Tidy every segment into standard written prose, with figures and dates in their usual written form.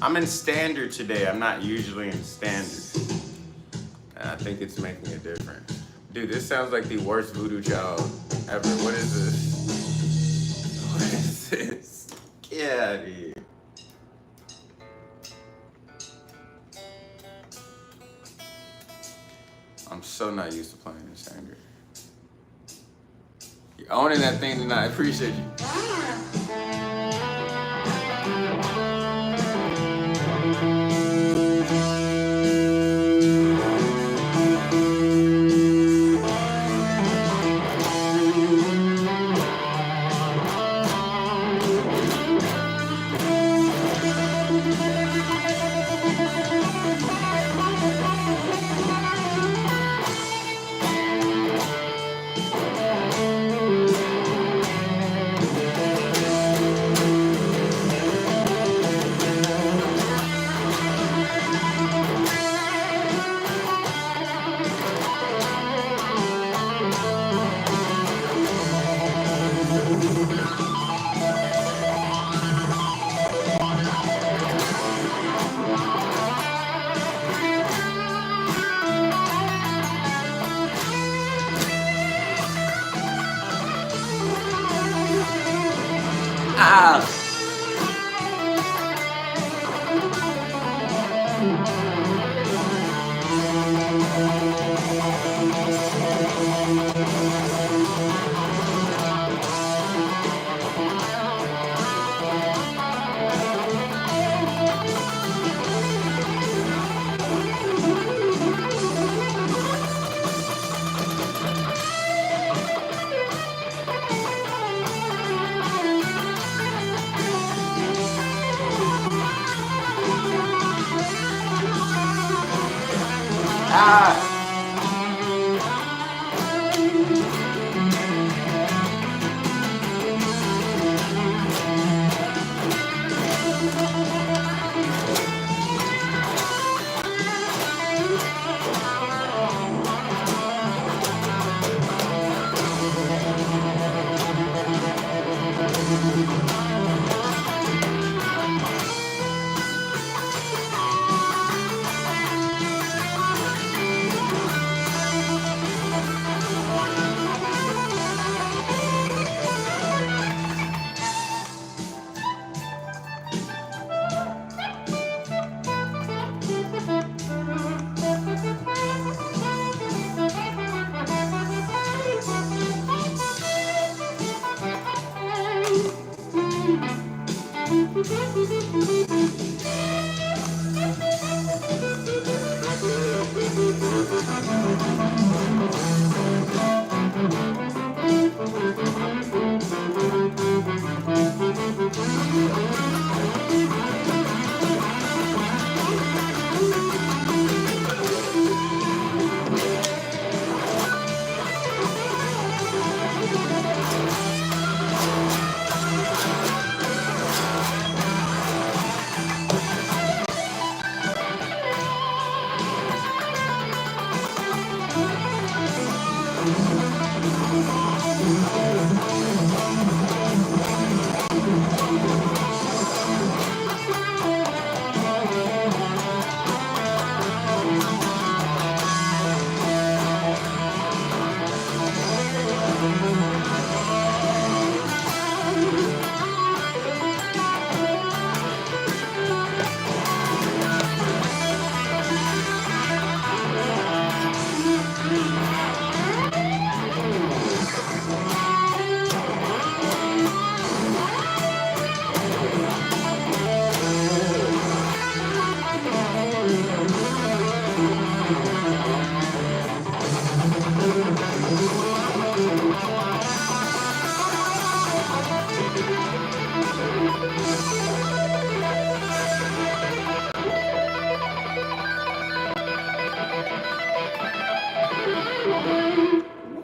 I'm in standard today. I'm not usually in standard. And I think it's making a difference. Dude, this sounds like the worst voodoo child ever. What is this? What is this? Get out of here. I'm so not used to playing in standard. You're owning that thing tonight. I appreciate you. Ah!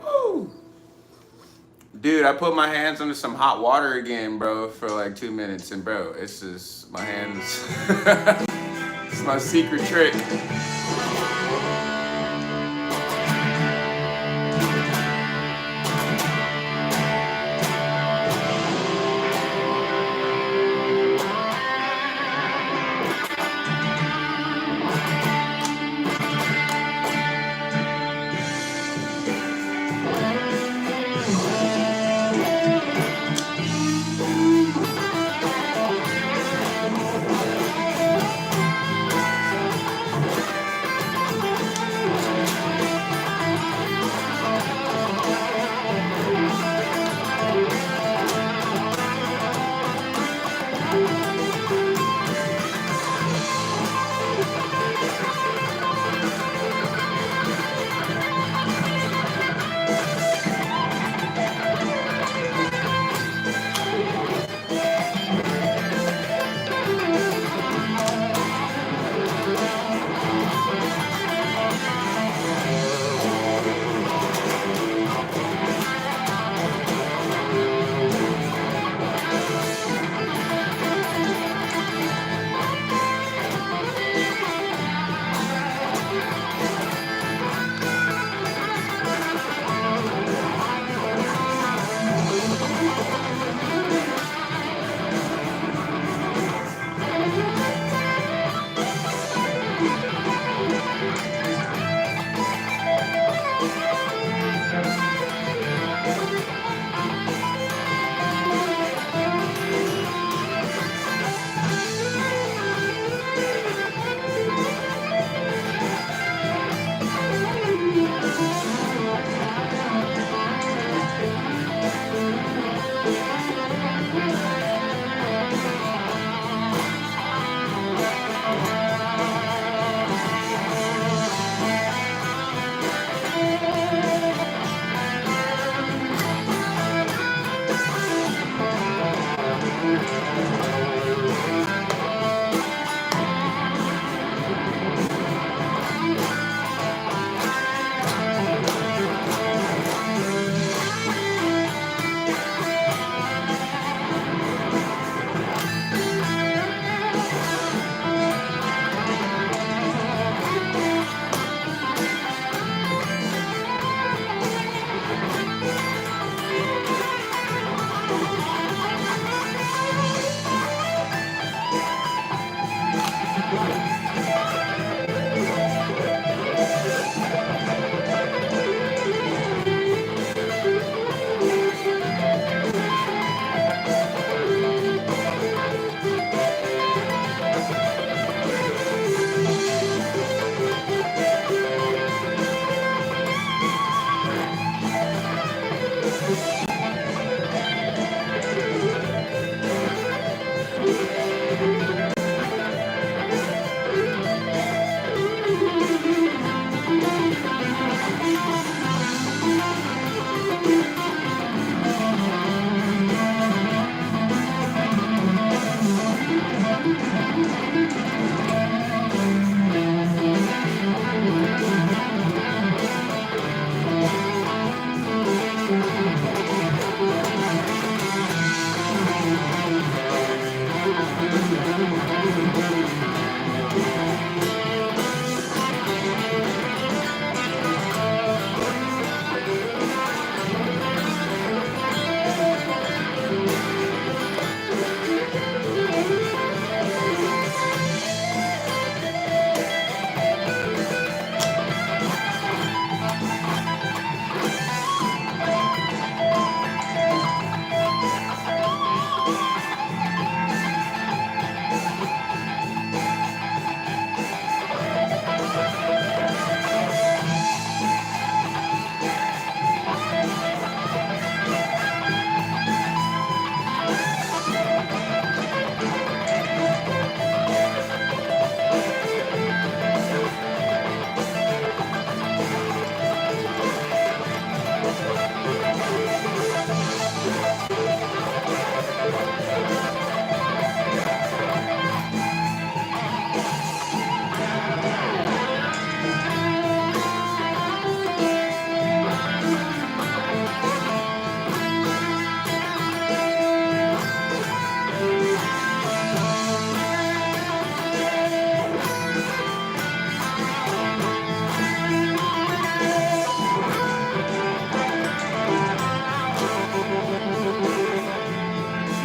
Woo! Dude, I put my hands under some hot water again, bro, for like 2 minutes, and bro, it's just my hands. It's my secret trick.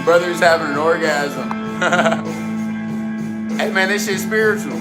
Brother's having an orgasm. Hey man, this shit's spiritual.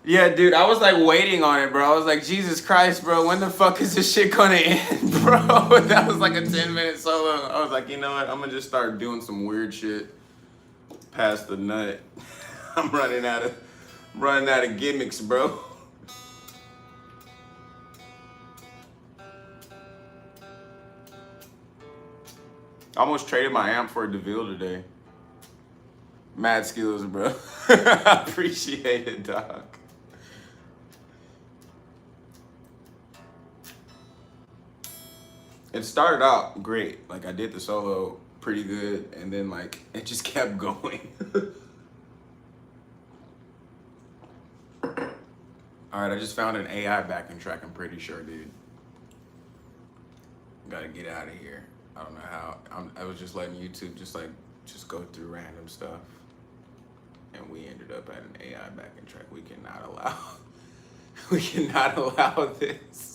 Yeah, dude, I was like waiting on it, bro. I was like, Jesus Christ, bro, when the fuck is this shit gonna end, bro? That was like a 10-minute solo. I was like, you know what? I'm gonna just start doing some weird shit past the nut. I'm running out of gimmicks, bro. I almost traded my amp for a DeVille today. Mad skills, bro. I appreciate it, dog. It started out great. Like I did the solo pretty good, and then like it just kept going. All right, I just found an AI backing track. I'm pretty sure, dude. Gotta get out of here. I don't know how. I was just letting YouTube just go through random stuff, and we ended up at an AI backing track. We cannot allow. We cannot allow this.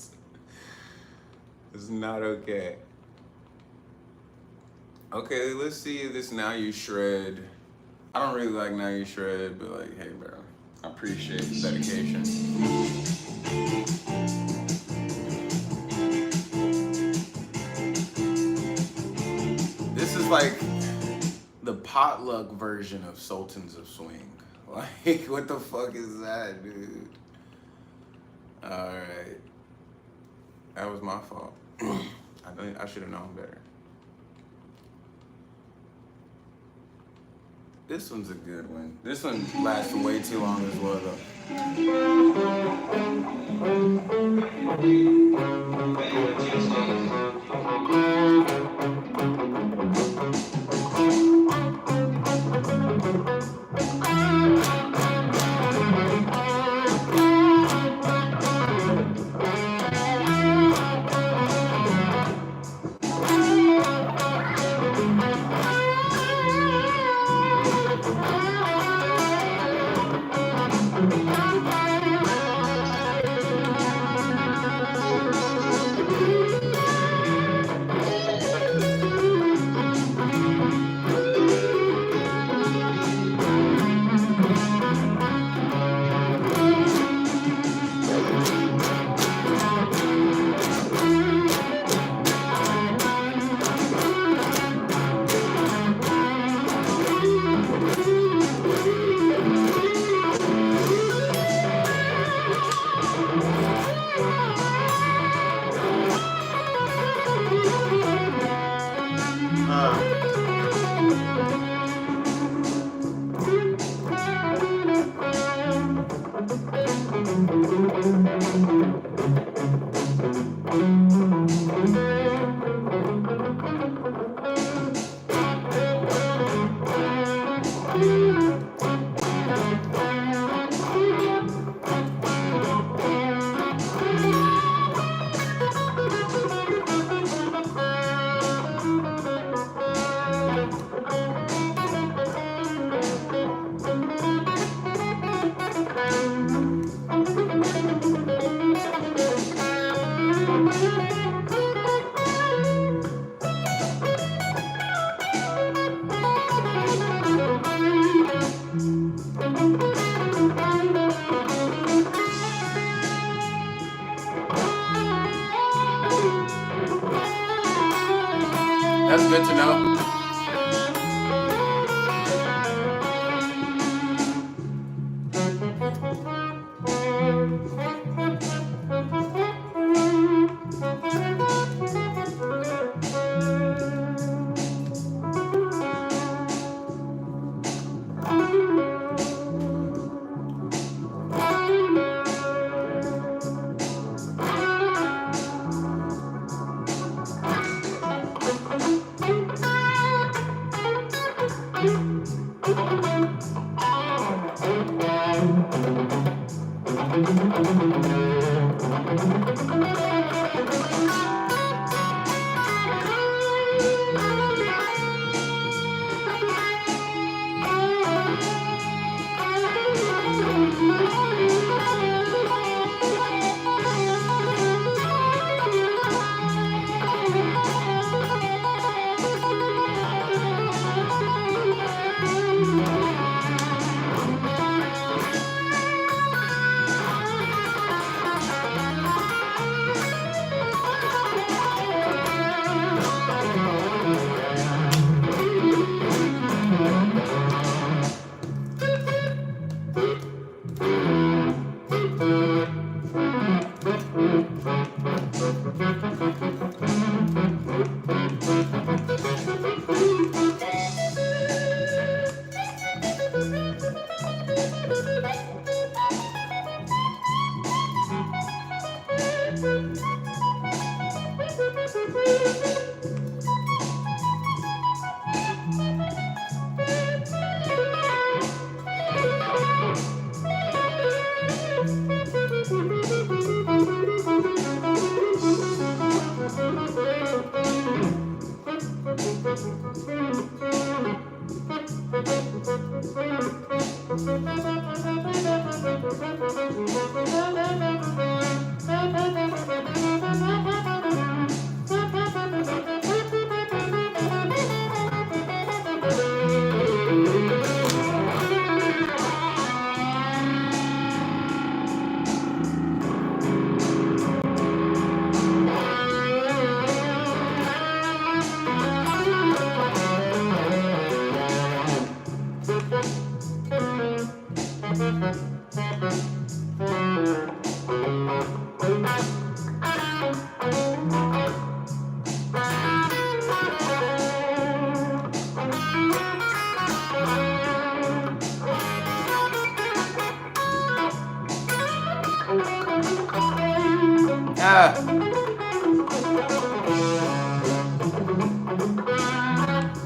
It's not okay. Okay, let's see this Now You Shred. I don't really like Now You Shred, but like, hey, bro, I appreciate the dedication. This is like the potluck version of Sultans of Swing. Like, what the fuck is that, dude? All right. That was my fault. I should have known better. This one's a good one. This one lasts way too long as well, though. That's good to know.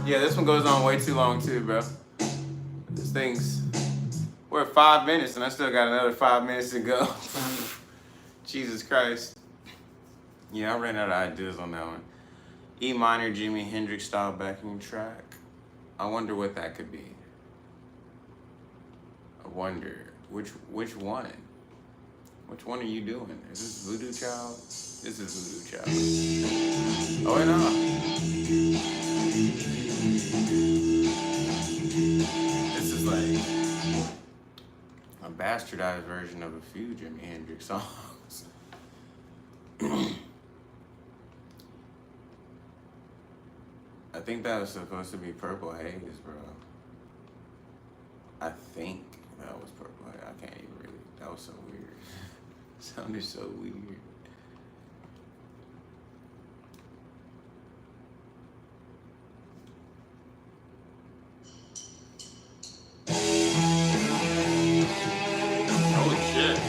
Yeah, this one goes on way too long too, bro. This thing's... We're at 5 minutes and I still got another 5 minutes to go. Jesus Christ. Yeah, I ran out of ideas on that one. E minor, Jimi Hendrix style backing track. I wonder what that could be. I wonder which one? Which one are you doing? Is this Voodoo Child? This is Voodoo Child. Oh, wait, no. This is like a bastardized version of a few Jimi Hendrix songs. I think that was supposed to be Purple Haze, bro. I think that was Purple Haze. I can't even really. That was so weird. Sounded so weird. Holy shit.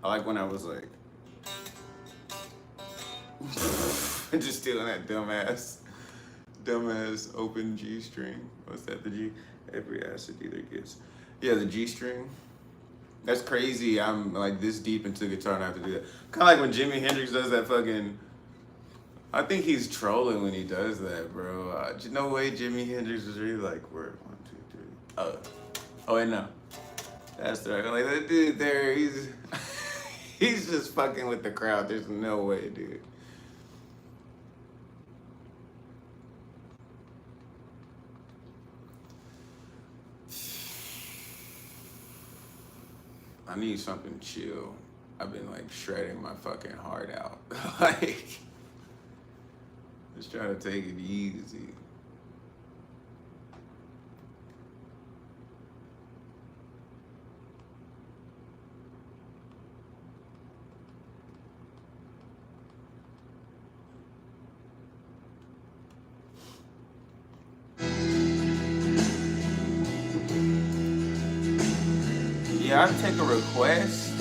I like when I was like, just stealing that dumbass open G string. What's that? The G? Every acid dealer gets. Yeah, the G string. That's crazy. I'm like this deep into guitar and I have to do that. Kind of like when Jimi Hendrix does that fucking. I think he's trolling when he does that, bro. No way Jimi Hendrix was really like, word, 1, 2, 3. Oh wait, no. That's the right. Like that dude there, he's he's just fucking with the crowd. There's no way, dude. I need something chill. I've been like shredding my fucking heart out. Like, just trying to take it easy. Yeah, I'd take a request.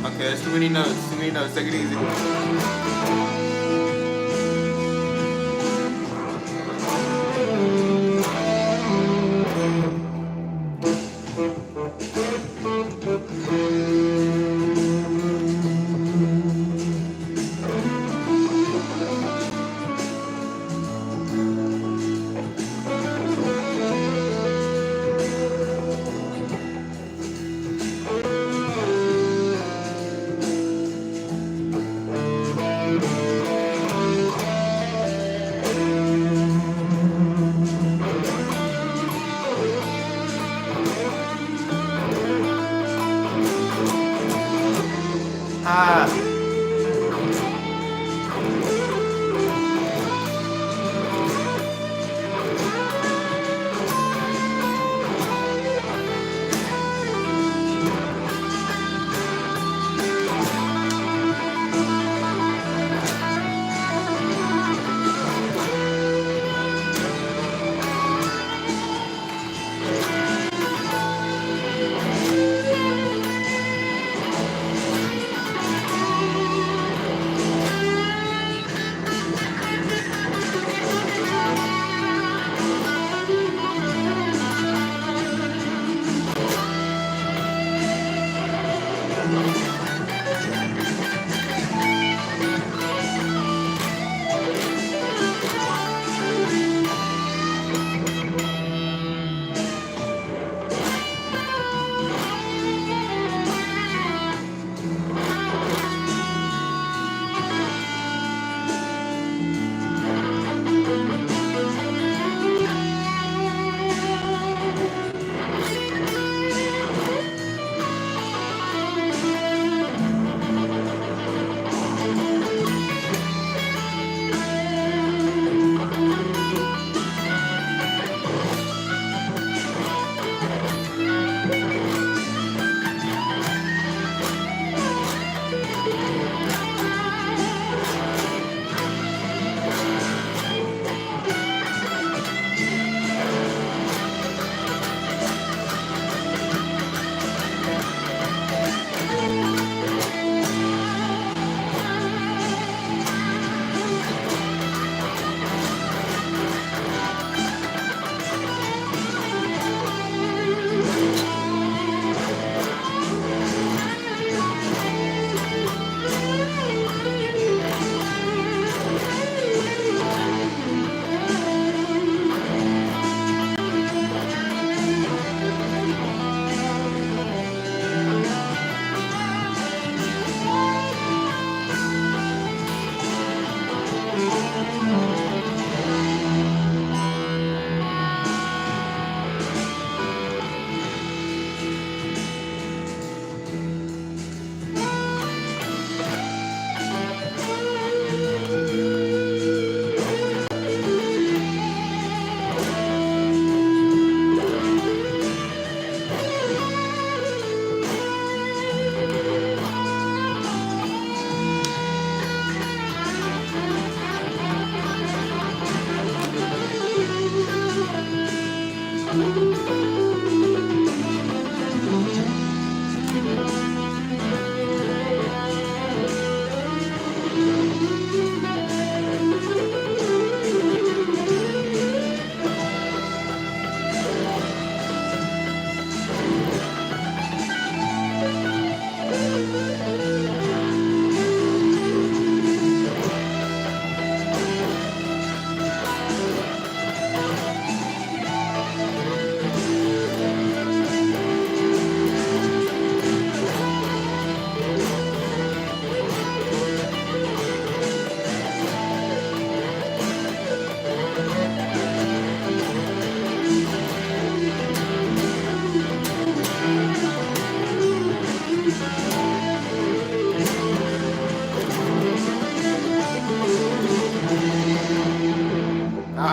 Okay, that's too many notes. Too many notes. Take it easy.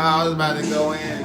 I was about to go in.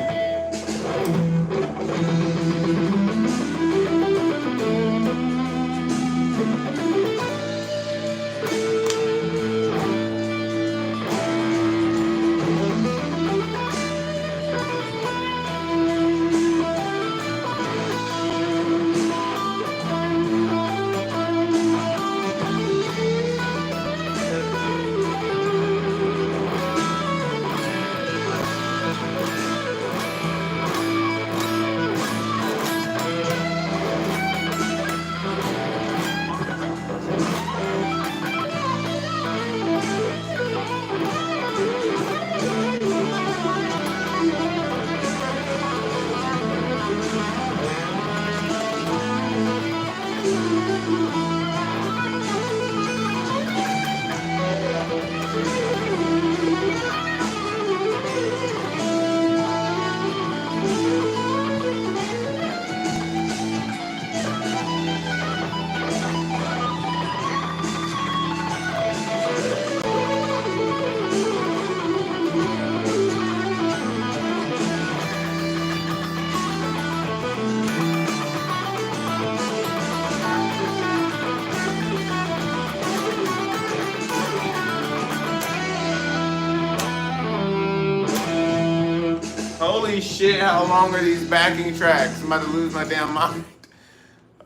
Holy shit, how long are these backing tracks? I'm about to lose my damn mind.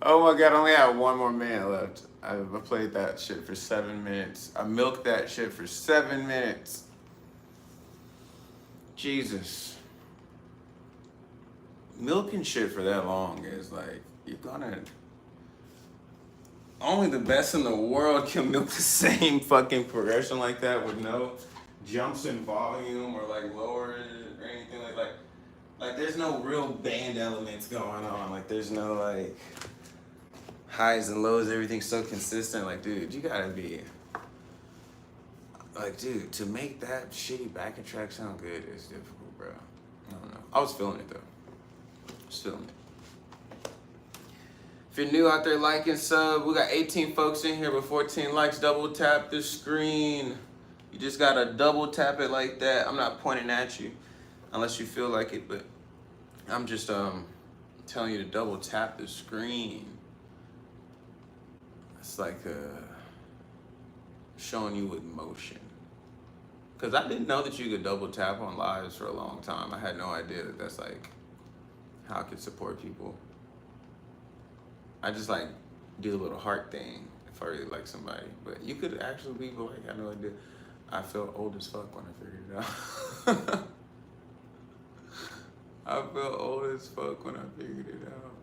Oh my god, I only have one more minute left. I played that shit for 7 minutes. I milked that shit for 7 minutes. Jesus. Milking shit for that long is like, you're gonna... Only the best in the world can milk the same fucking progression like that with no jumps in volume or like lower or anything like that. Like there's no real band elements going on. Like there's no like highs and lows, everything's so consistent. Like dude, you gotta be like, dude, to make that shitty backing track sound good is difficult, bro. I don't know. I was feeling it though. Just feeling it. If you're new out there, like and sub. We got 18 folks in here with 14 likes. Double tap the screen. You just gotta double tap it like that. I'm not pointing at you unless you feel like it, but I'm just telling you to double tap the screen. It's like showing you with motion. Cause I didn't know that you could double tap on lives for a long time. I had no idea that that's like how I could support people. I just like do the little heart thing if I really like somebody. But you could actually be like, I had no idea. I felt old as fuck when I figured it out. I felt old as fuck when I figured it out.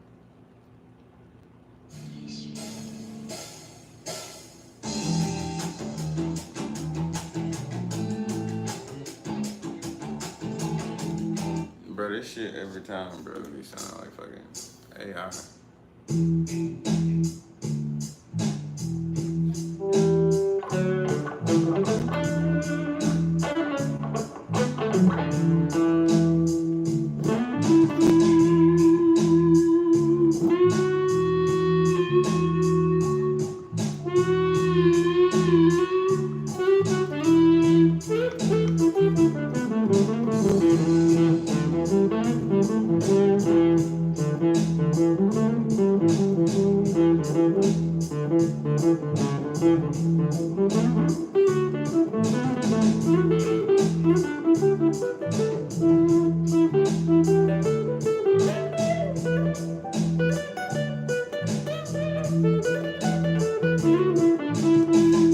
Bro, this shit every time, bro, be sounding like fucking AI.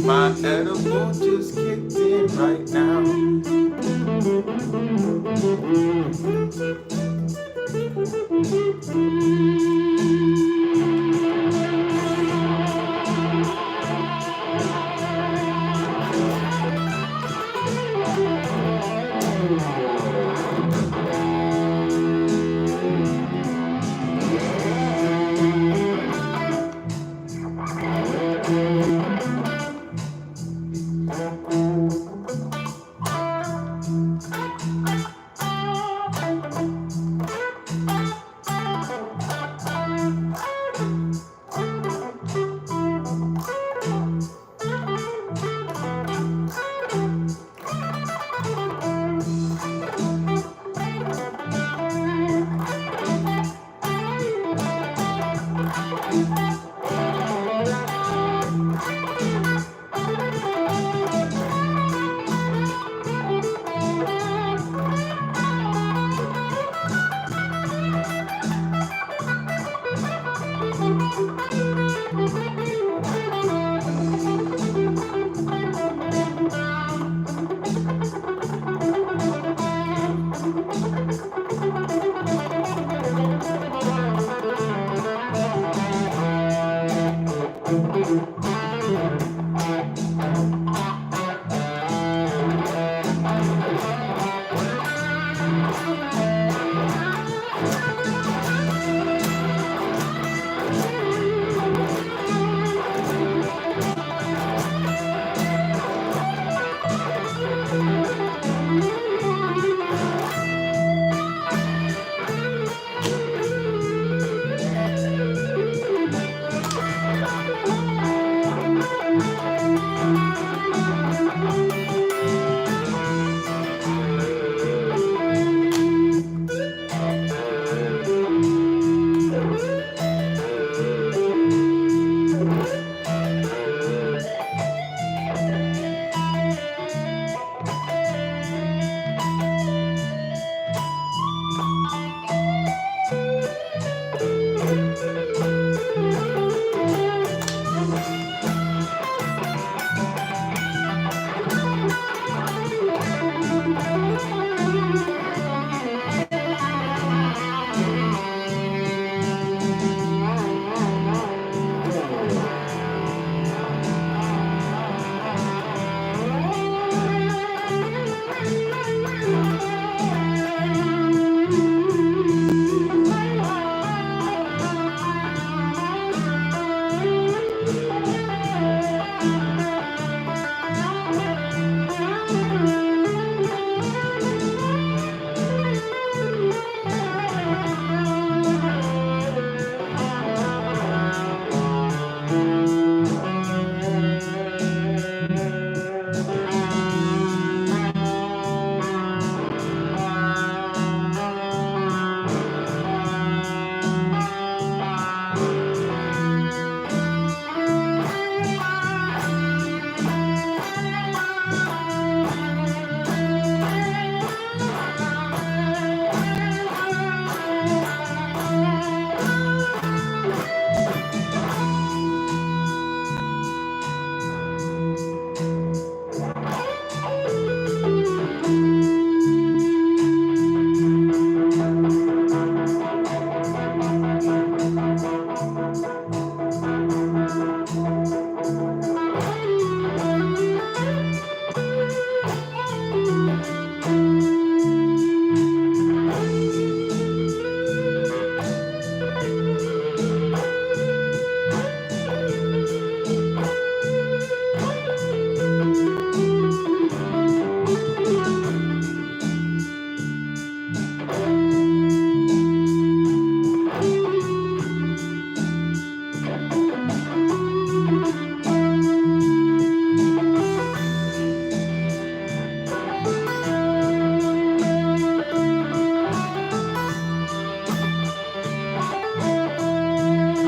My edible just kicked in right now.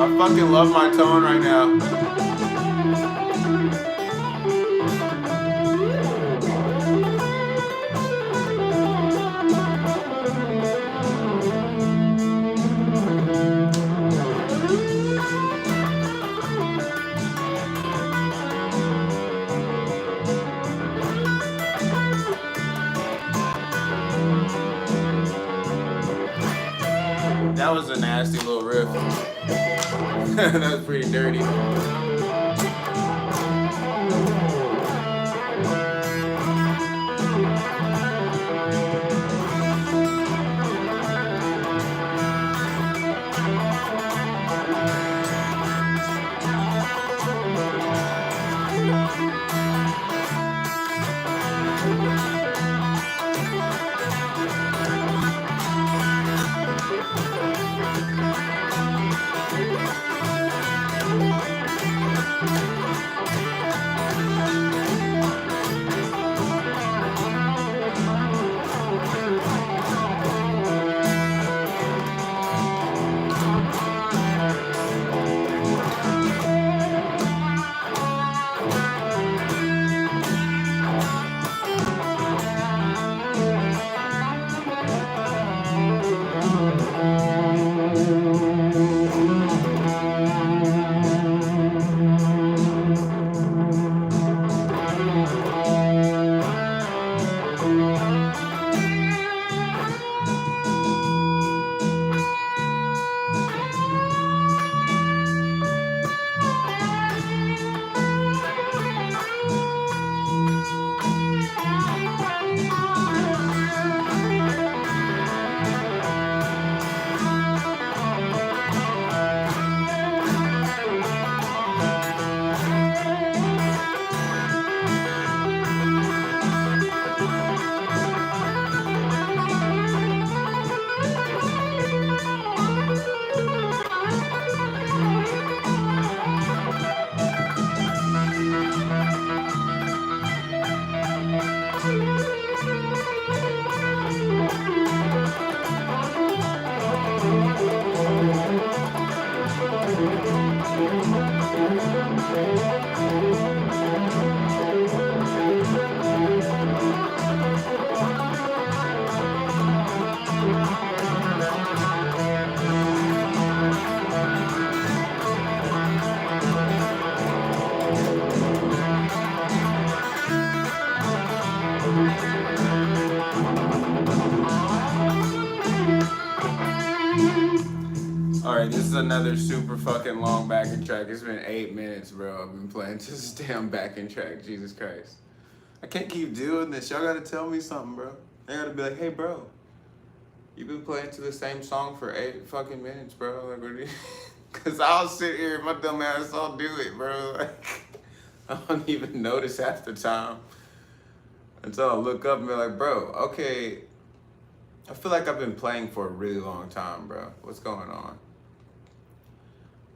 I fucking love my tone right now. That was a nasty little riff. That was pretty dirty. Alright, this is another super fucking long backing track. It's been 8 minutes, bro. I've been playing to this damn backing track. Jesus Christ. I can't keep doing this. Y'all gotta tell me something, bro. They gotta be like, hey, bro. You've been playing to the same song for 8 fucking minutes, bro. Like, what are you... Cause I'll sit here, my dumb ass, I'll do it, bro. Like, I don't even notice half the time. Until I look up and be like, bro, okay. I feel like I've been playing for a really long time, bro. What's going on?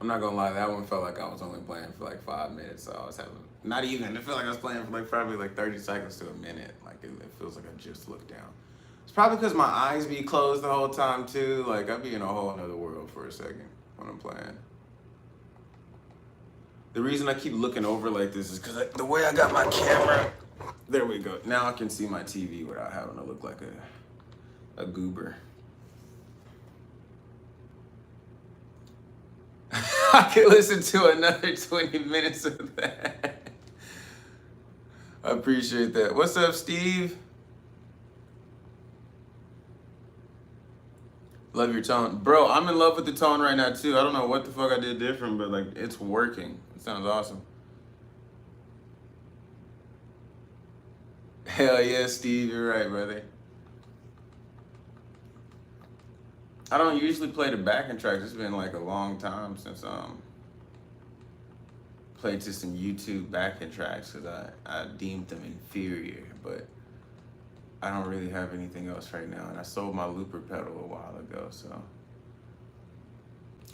I'm not gonna lie, that one felt like I was only playing for like 5 minutes, so I was having, not even, it felt like I was playing for like probably like 30 seconds to a minute. Like it feels like I just looked down. It's probably because my eyes be closed the whole time too. Like I'd be in a whole other world for a second when I'm playing. The reason I keep looking over like this is because the way I got my camera, there we go. Now I can see my TV without having to look like a goober. I could listen to another 20 minutes of that. I appreciate that. What's up, Steve? Love your tone. Bro, I'm in love with the tone right now, too. I don't know what the fuck I did different, but, like, it's working. It sounds awesome. Hell yeah, Steve. You're right, brother. I don't usually play the backing tracks. It's been like a long time since played to some YouTube backing tracks because I deemed them inferior, but I don't really have anything else right now. And I sold my looper pedal a while ago, so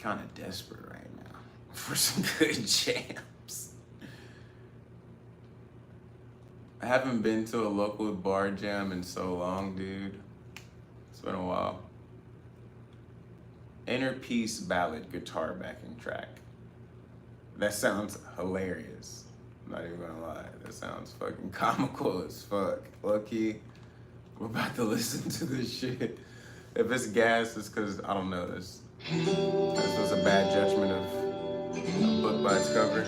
kind of desperate right now for some good jams. I haven't been to a local bar jam in so long, dude. It's been a while. Inner Peace Ballad guitar backing track. That sounds hilarious. I'm not even gonna lie. That sounds fucking comical as fuck. Lucky, we're about to listen to this shit. If it's gas, it's because, I don't know, this was a bad judgment of a book by its cover.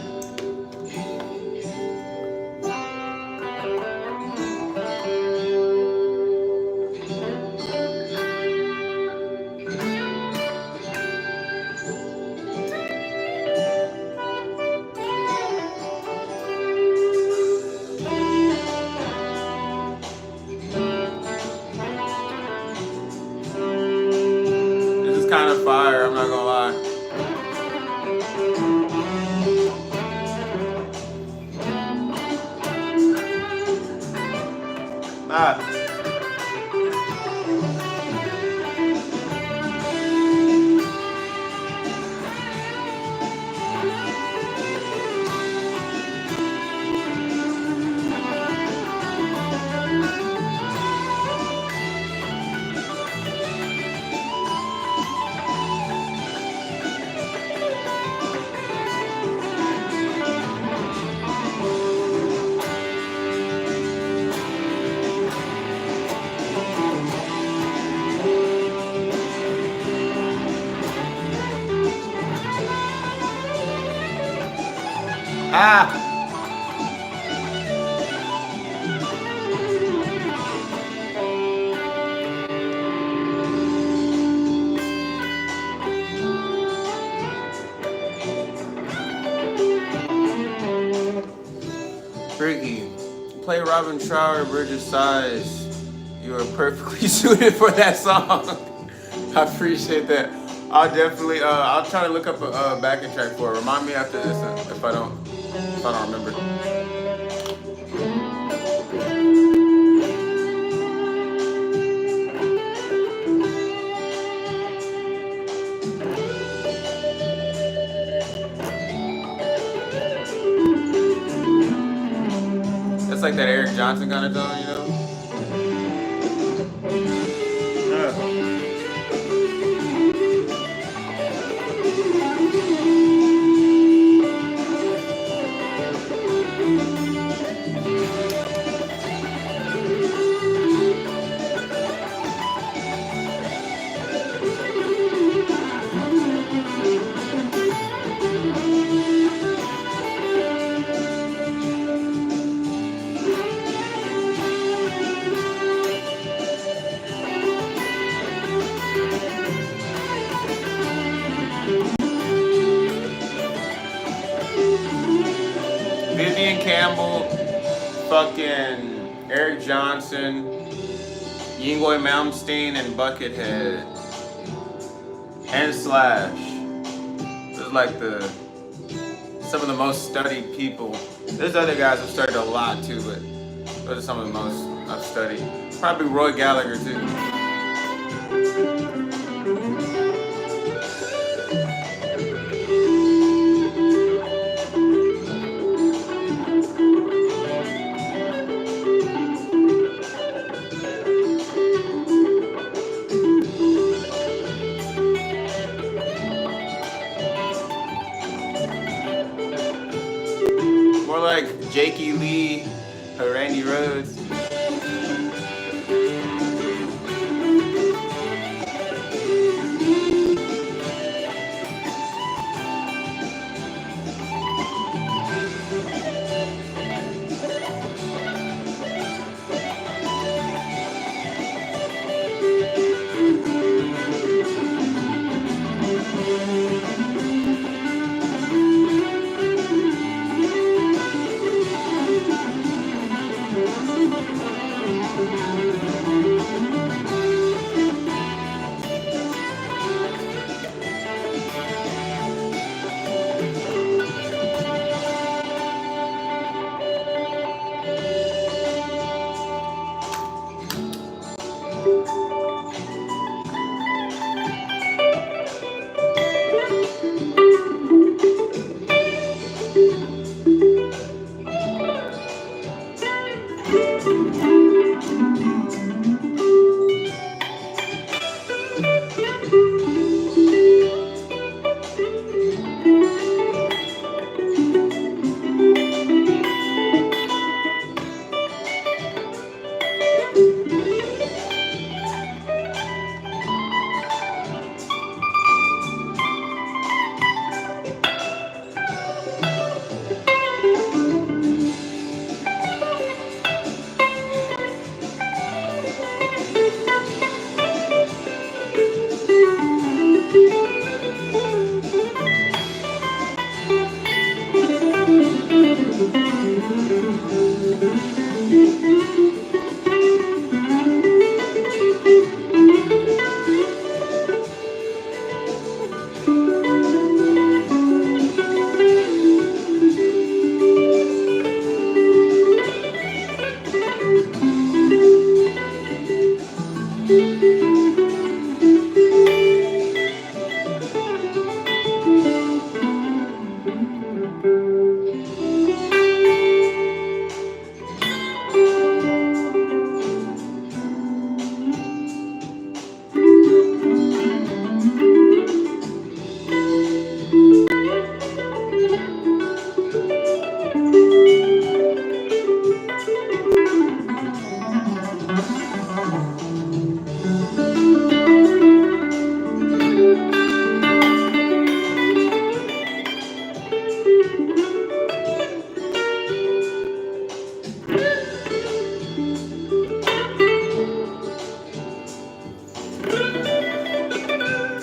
Kind of fire, I'm not gonna lie. Rickey, play Robin Trower, Bridge of Sighs. You are perfectly suited for that song. I appreciate that. I'll definitely, I'll try to look up a backing track for it. Remind me after this if I don't remember. It's like that Eric Johnson kind of tone, you know? Campbell, fucking Eric Johnson, Yingwei Malmsteen, and Buckethead, and Slash. Those are like some of the most studied people. There's other guys I've studied a lot too, but those are some of the most I've studied. Probably Roy Gallagher too. More like Jakey Lee or Randy Rhoads.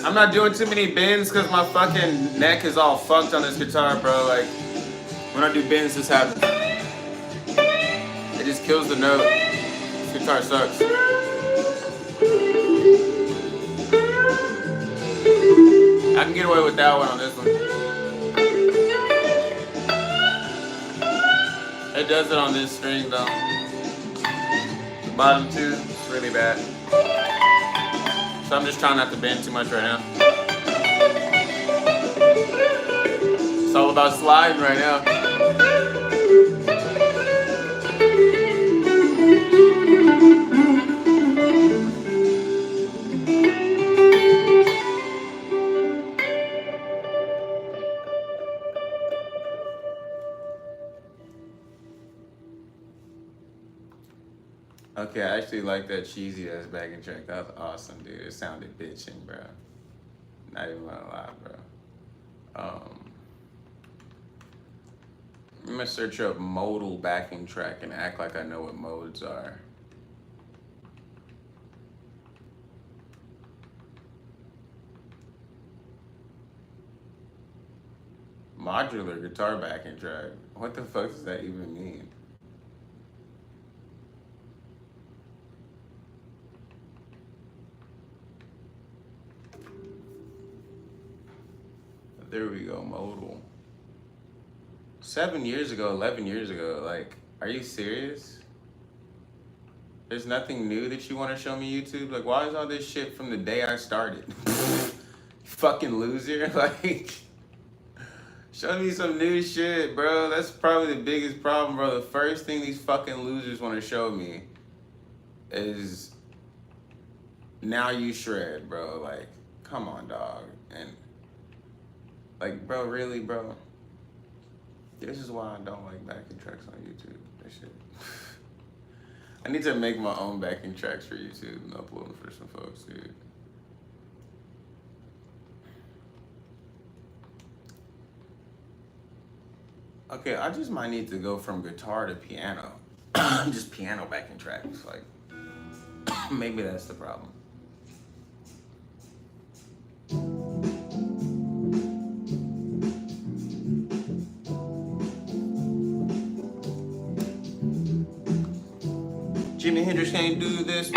I'm not doing too many bends because my fucking neck is all fucked on this guitar, bro. Like, when I do bends, this happens. It just kills the note. This guitar sucks. I can get away with that one on this one. It does it on this string though. The bottom two, it's really bad. So I'm just trying not to bend too much right now. It's all about sliding right now. Okay, I actually like that cheesy ass backing track. That was awesome, dude. It sounded bitching, bro. Not even gonna lie, bro. I'm gonna search up modal backing track and act like I know what modes are. Modular guitar backing track. What the fuck does that even mean? There we go, modal. 7 years ago, 11 years ago, like, are you serious? There's nothing new that you want to show me, YouTube? Like, why is all this shit from the day I started? Fucking loser, like, show me some new shit, bro. That's probably the biggest problem, bro. The first thing these fucking losers want to show me is now you shred, bro. Like, come on, dog. And like, bro, really, bro? This is why I don't like backing tracks on YouTube. That shit. I need to make my own backing tracks for YouTube and upload them for some folks, dude. Okay, I just might need to go from guitar to piano. Just piano backing tracks. Like, maybe that's the problem. Jimi Hendrix can't do this,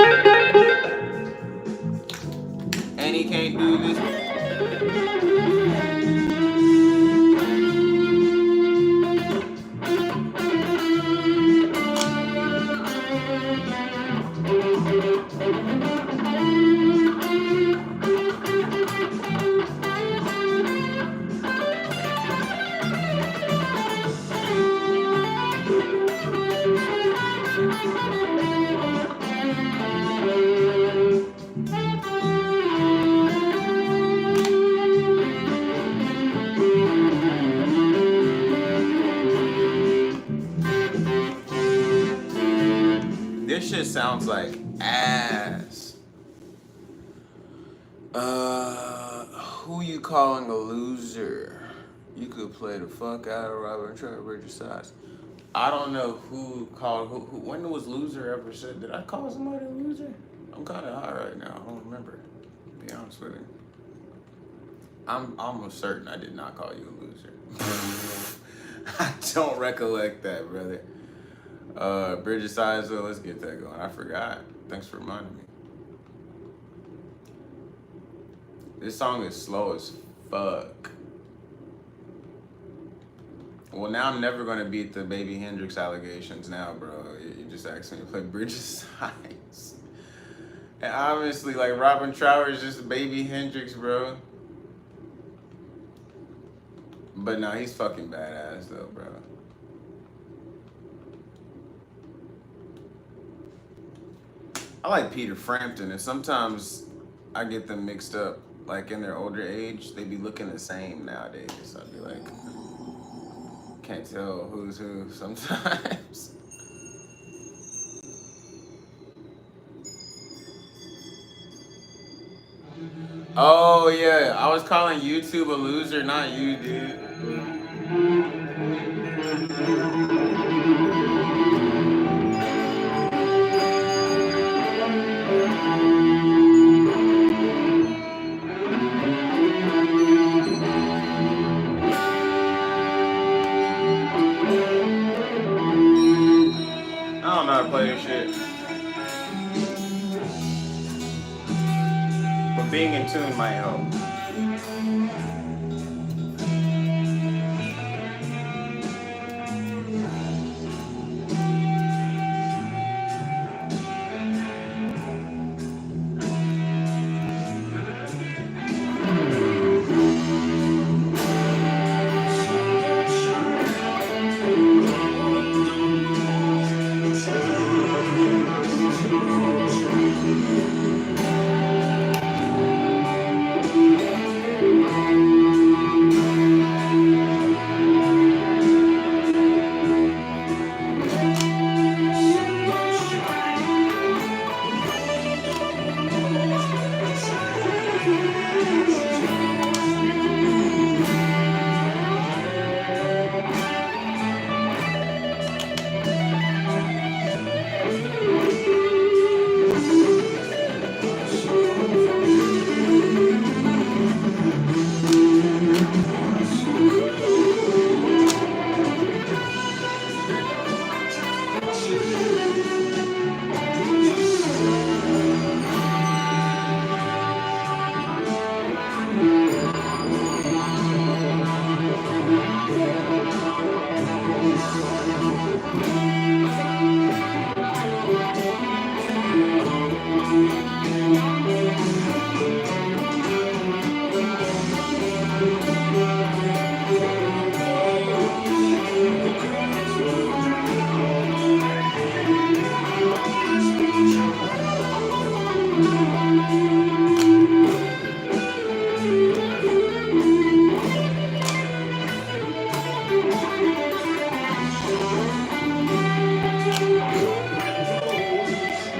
and he can't do this. This shit sounds like ass. Who you calling a loser? You could play the fuck out of Robert and Trevor Bridges size. I don't know who called who. When was loser ever said? Did I call somebody a loser? I'm kind of high right now. I don't remember. To be honest with you. I'm almost certain I did not call you a loser. I don't recollect that, brother. Bridges size, let's get that going. I forgot. Thanks for reminding me. This song is slow as fuck. Well, now I'm never gonna beat the Baby Hendrix allegations now, bro. You just asked me to play Bridges size. And obviously, like, Robin Trower is just Baby Hendrix, bro. But no, he's fucking badass though, bro. I like Peter Frampton, and sometimes I get them mixed up. Like, in their older age, they be looking the same nowadays. I'd be like, can't tell who's who sometimes. Oh yeah, I was calling YouTube a loser, not you, dude. Being in tune might help.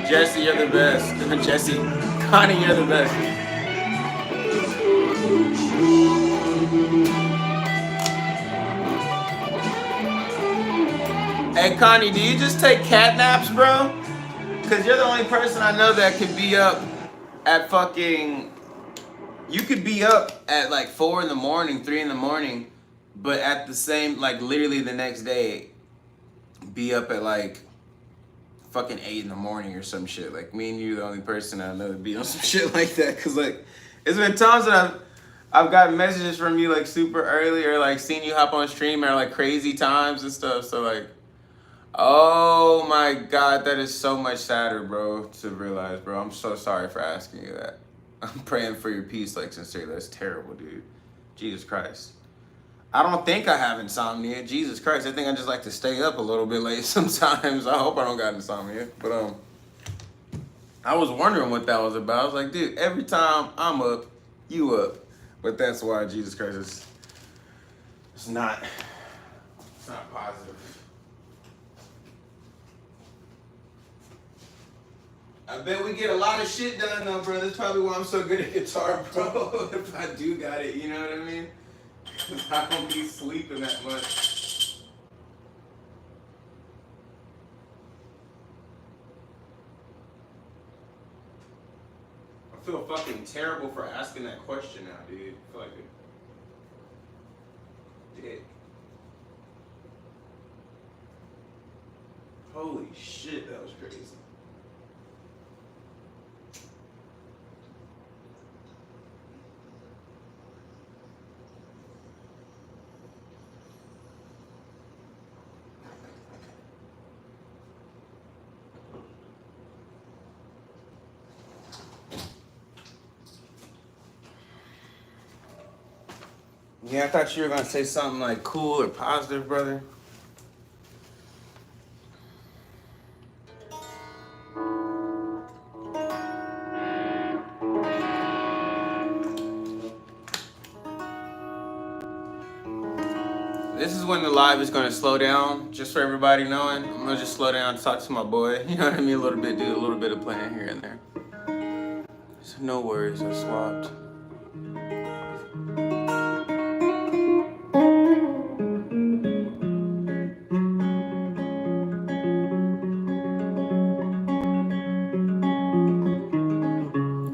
Jesse, you're the best. Jesse, Connie, you're the best. Hey, Connie, do you just take cat naps, bro? Because you're the only person I know that could be up at fucking... You could be up at like 4 in the morning, 3 in the morning, but at the same, like literally the next day, be up at like fucking 8 in the morning or some shit. Like me and you, the only person I know to be on some shit like that. Cause like, it's been times that I've gotten messages from you like super early, or like seen you hop on stream at like crazy times and stuff. So like, oh my God, that is so much sadder, bro, to realize, bro. I'm so sorry for asking you that. I'm praying for your peace, like sincerely. That's terrible, dude. Jesus Christ. I don't think I have insomnia. Jesus Christ. I think I just like to stay up a little bit late sometimes. I hope I don't got insomnia. But I was wondering what that was about. I was like, dude, every time I'm up, you up. But that's why, Jesus Christ, it's not positive. I bet we get a lot of shit done though, bro. That's probably why I'm so good at guitar, bro. If I do got it, you know what I mean? I don't be sleeping that much. I feel fucking terrible for asking that question now, dude. I feel like a dick. Holy shit, that was crazy. Yeah, I thought you were gonna say something like cool or positive, brother. This is when the live is gonna slow down, just for everybody knowing. I'm gonna just slow down, talk to my boy. You know what I mean? A little bit, do a little bit of playing here and there. So no worries, I swapped.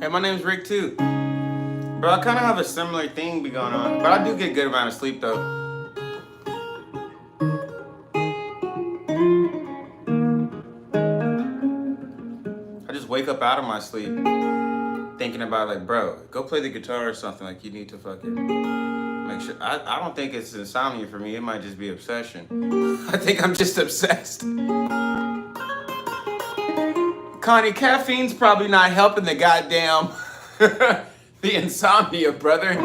Hey, my name's Rick too. Bro, I kind of have a similar thing be going on, but I do get a good amount of sleep though. I just wake up out of my sleep thinking about like, bro, go play the guitar or something. Like you need to fucking make sure. I don't think it's insomnia for me. It might just be obsession. I think I'm just obsessed. Connie, caffeine's probably not helping the goddamn the insomnia, brother.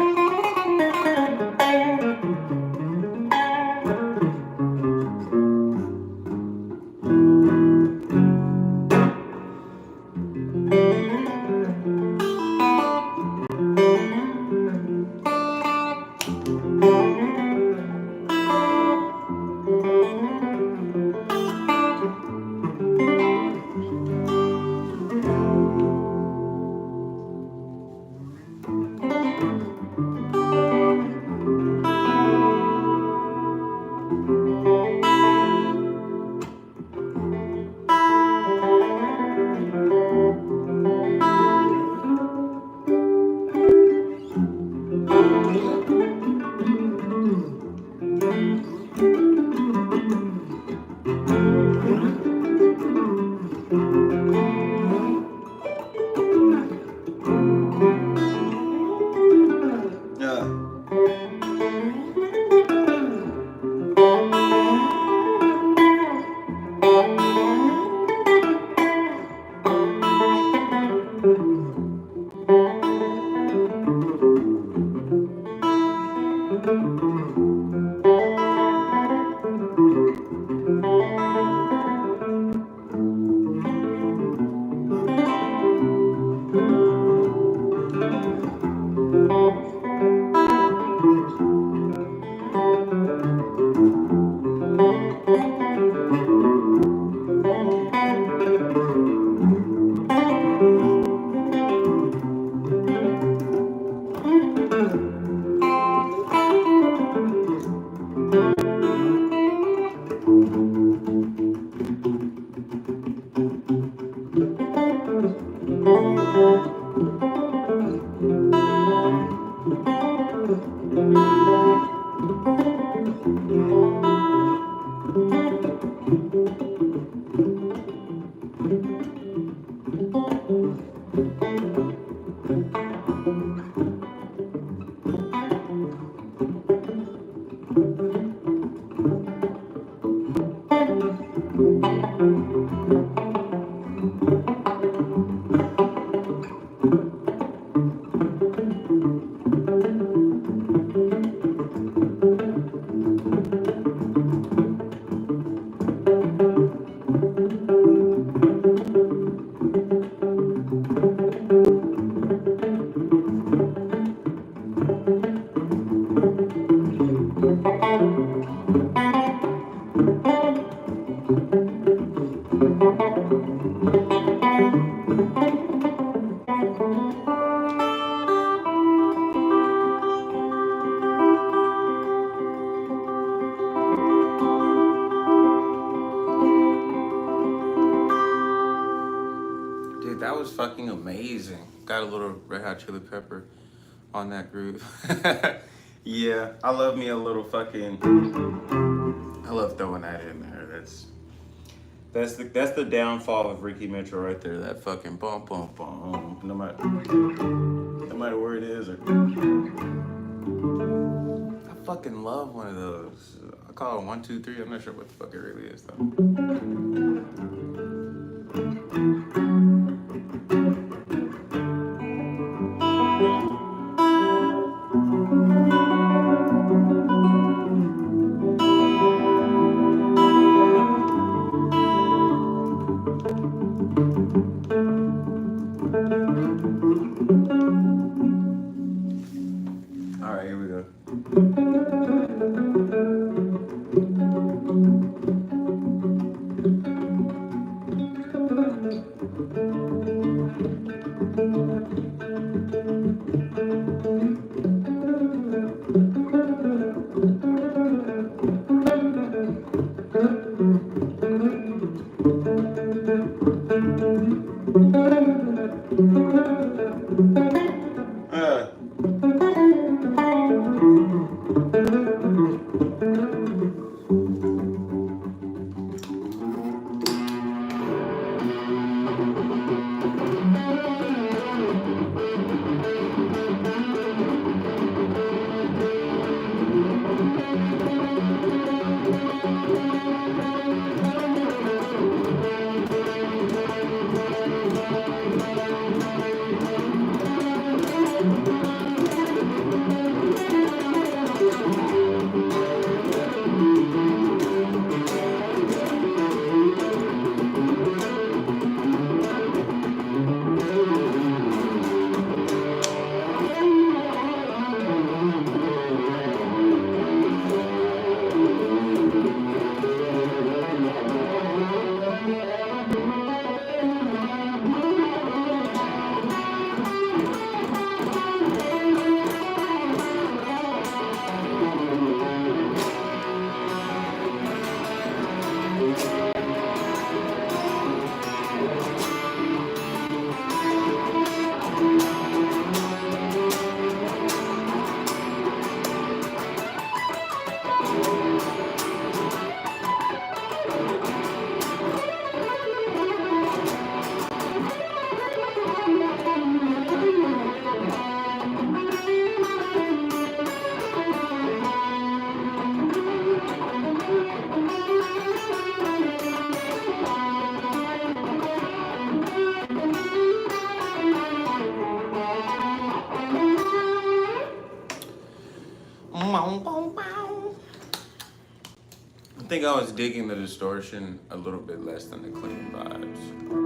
That was fucking amazing. Got a little Red Hot Chili Pepper on that groove. Yeah, I love me a little fucking. I love throwing that in there. That's the downfall of Rickey Mitchell right there. That fucking bum bum bum. No matter where it is. I fucking love one of those. I call it 1, 2, 3. I'm not sure what the fuck it really is though. All right, here we go. Boom, boom, boom. I think I was digging the distortion a little bit less than the clean vibes.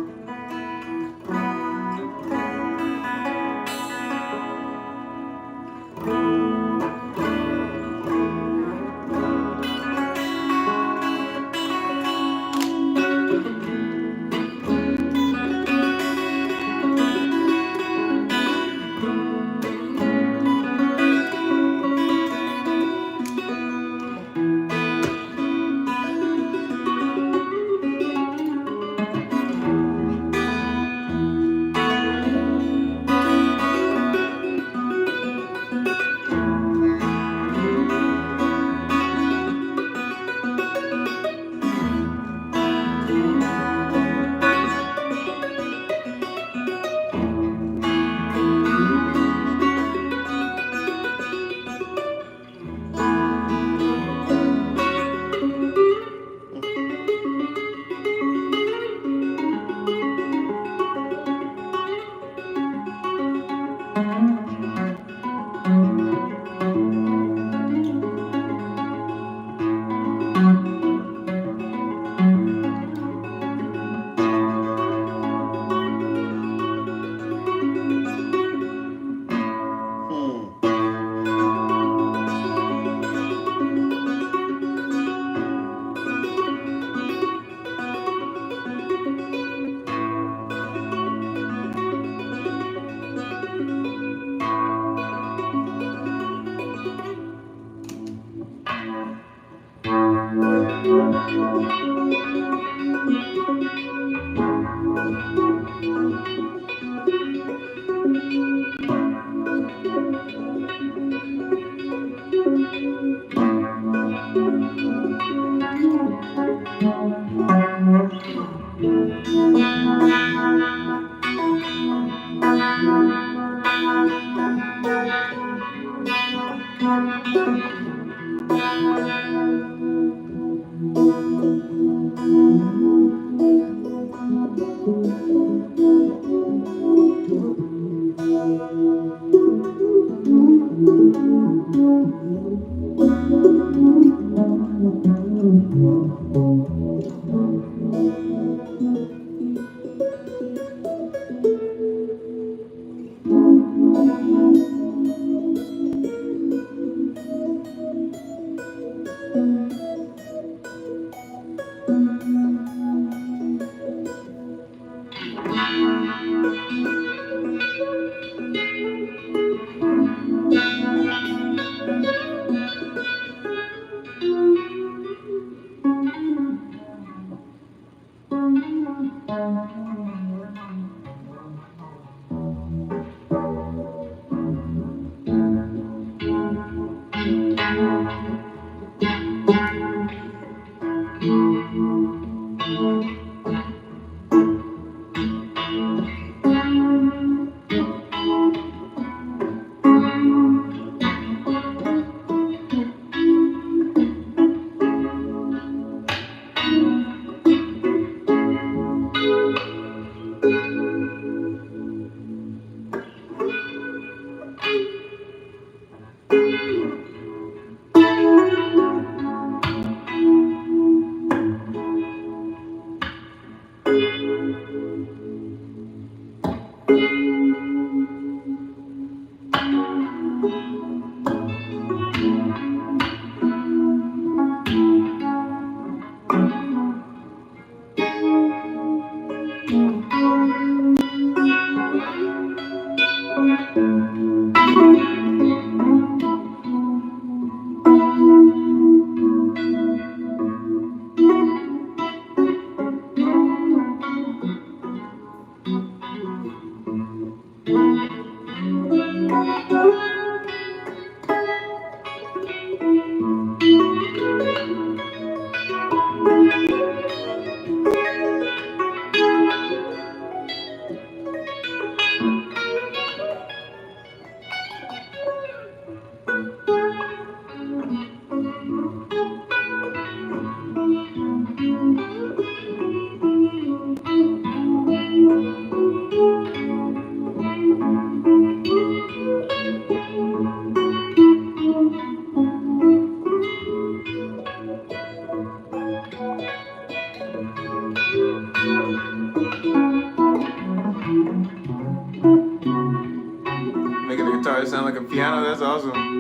guitar sound like a piano. That's awesome.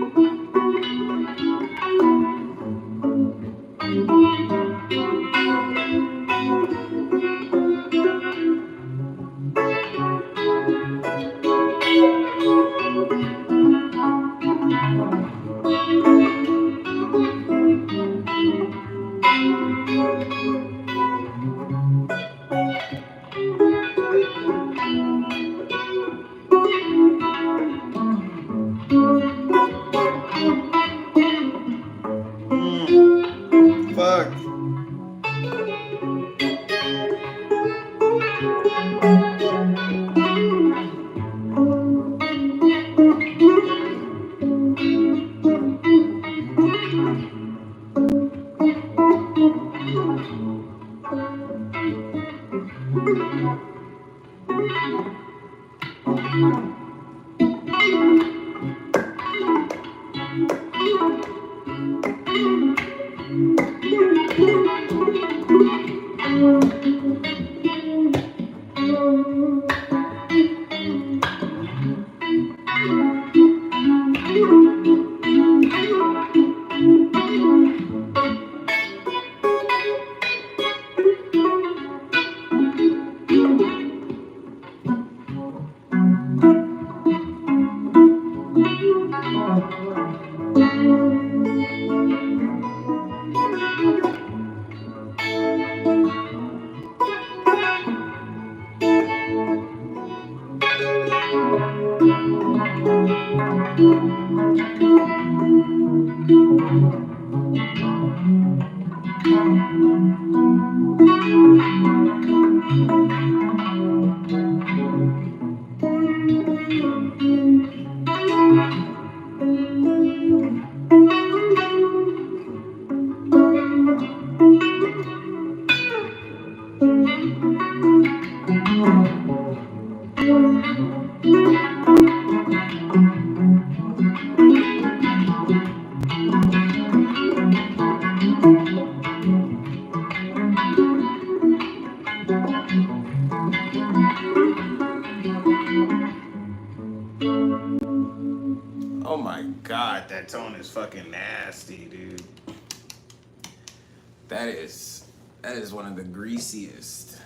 Fuck. Oh my god, that tone is fucking nasty, dude. That is one of the greasiest.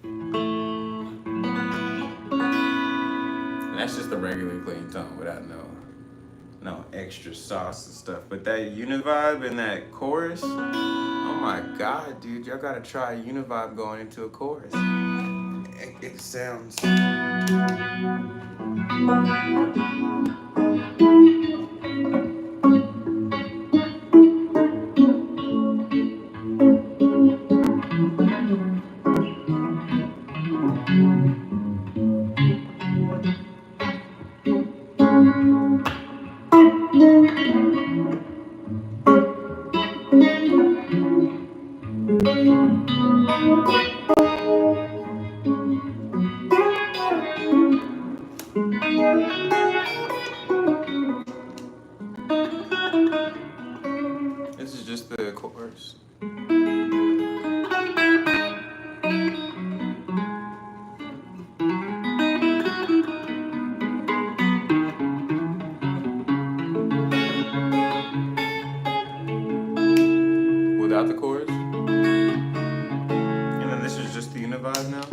And that's just a regular clean tone without no extra sauce and stuff. But that univibe and that chorus, oh my god, dude, y'all gotta try a univibe going into a chorus. It sounds. This is just the chorus. Without the chorus. And then this is just the univibe now.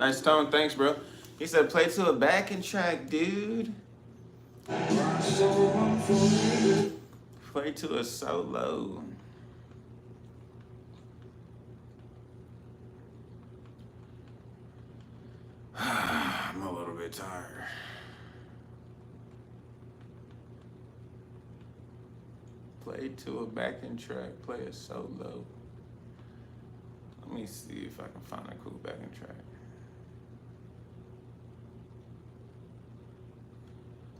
Nice tone, thanks, bro. He said, play to a backing track, dude. Play to a solo. I'm a little bit tired. Play to a backing track, play a solo. Let me see if I can find a cool backing track.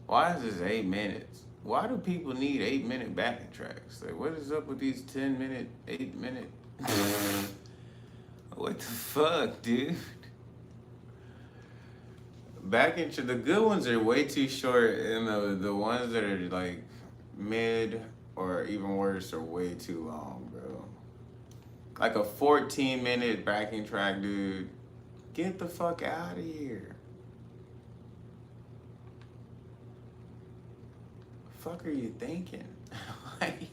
Why is this 8 minutes? Why do people need 8-minute backing tracks? Like, what is up with these 10-minute, 8-minute? What the fuck, dude? The good ones are way too short, and the ones that are like mid or even worse are way too long, bro. Like a 14-minute backing track, dude. Get the fuck out of here. Fuck are you thinking? Like,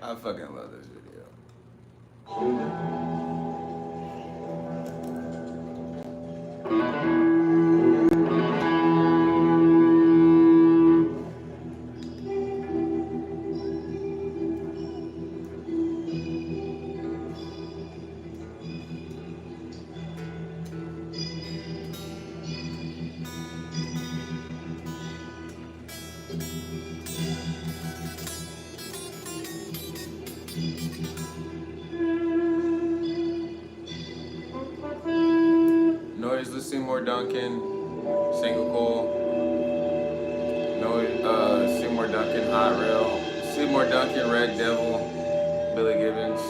I fucking love this video. Noise, Seymour Duncan, Single Cool. Noise, Seymour Duncan, Hot Rail. Seymour Duncan, Red Devil, Billy Gibbons.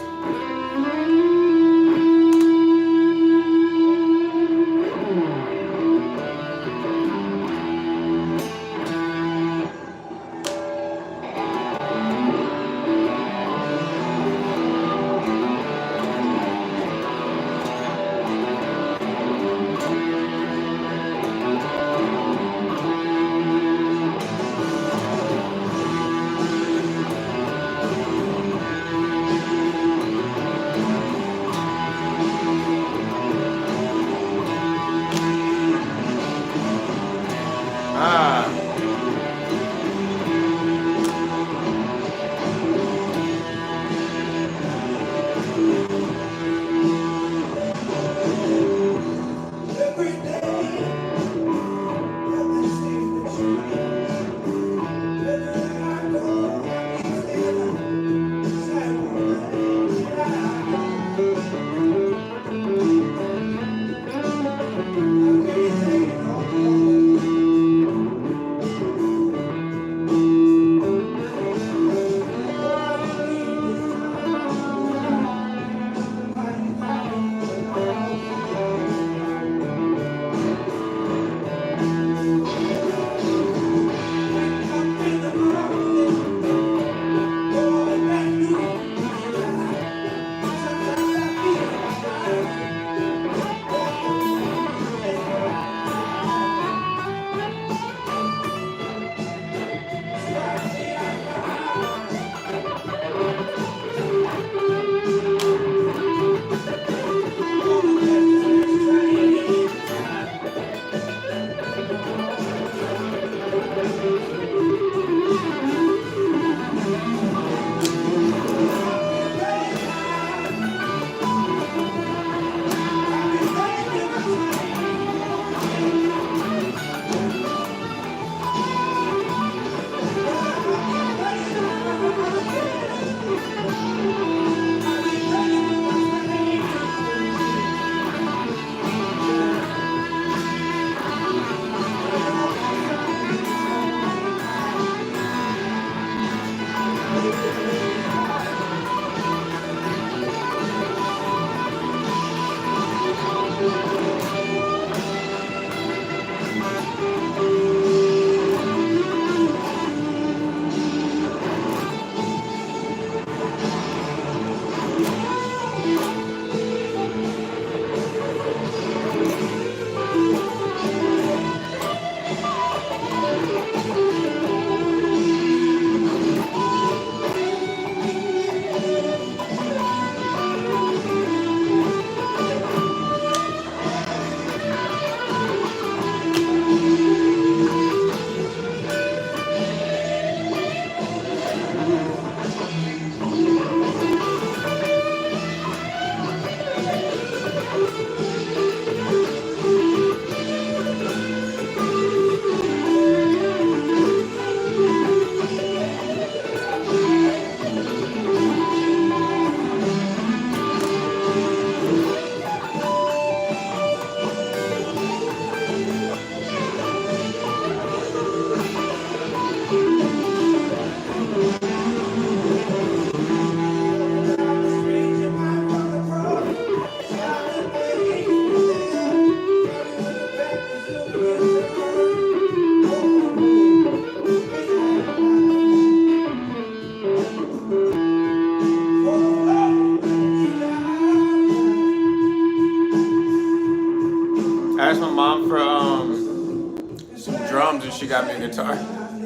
guitar.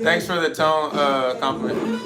Thanks for the tone compliment.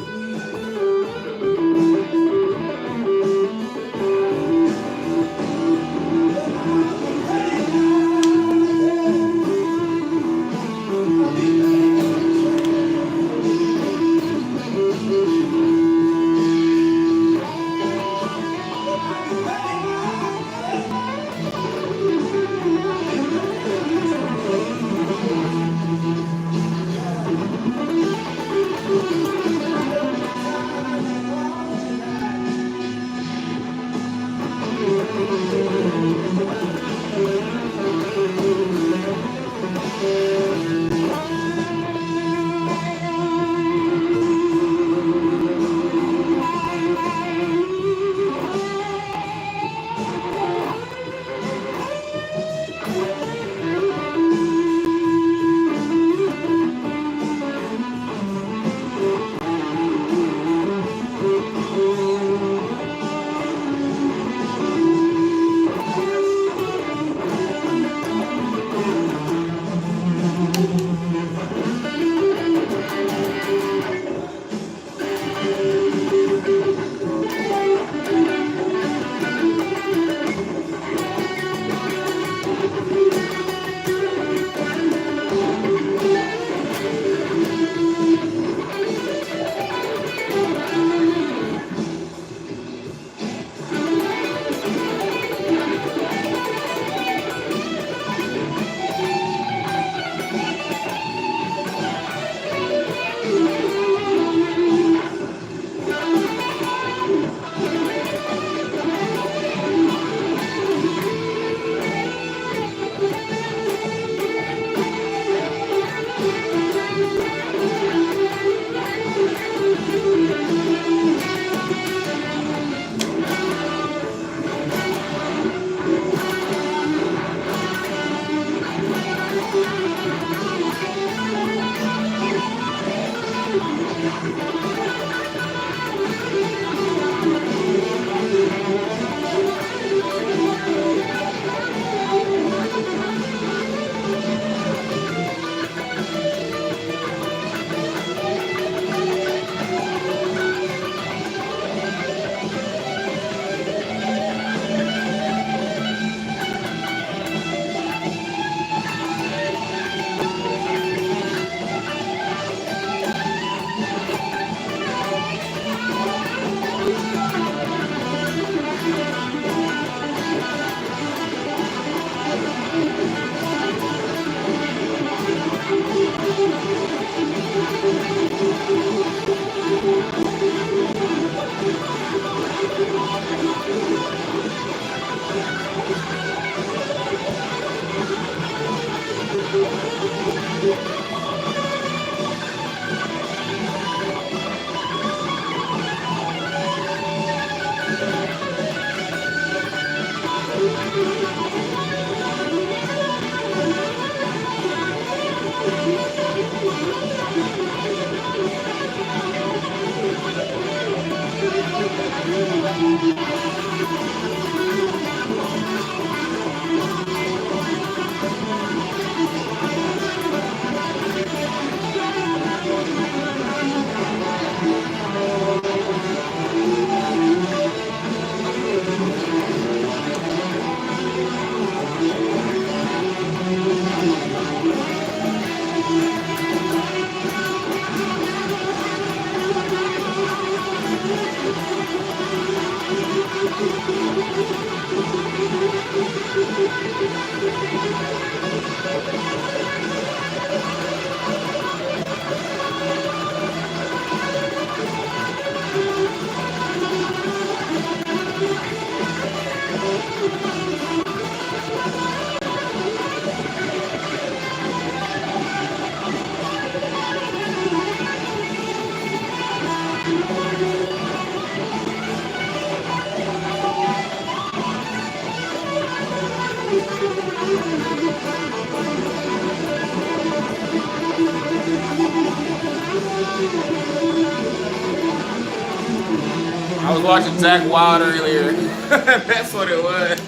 I was watching Zach Wild earlier. That's what it was.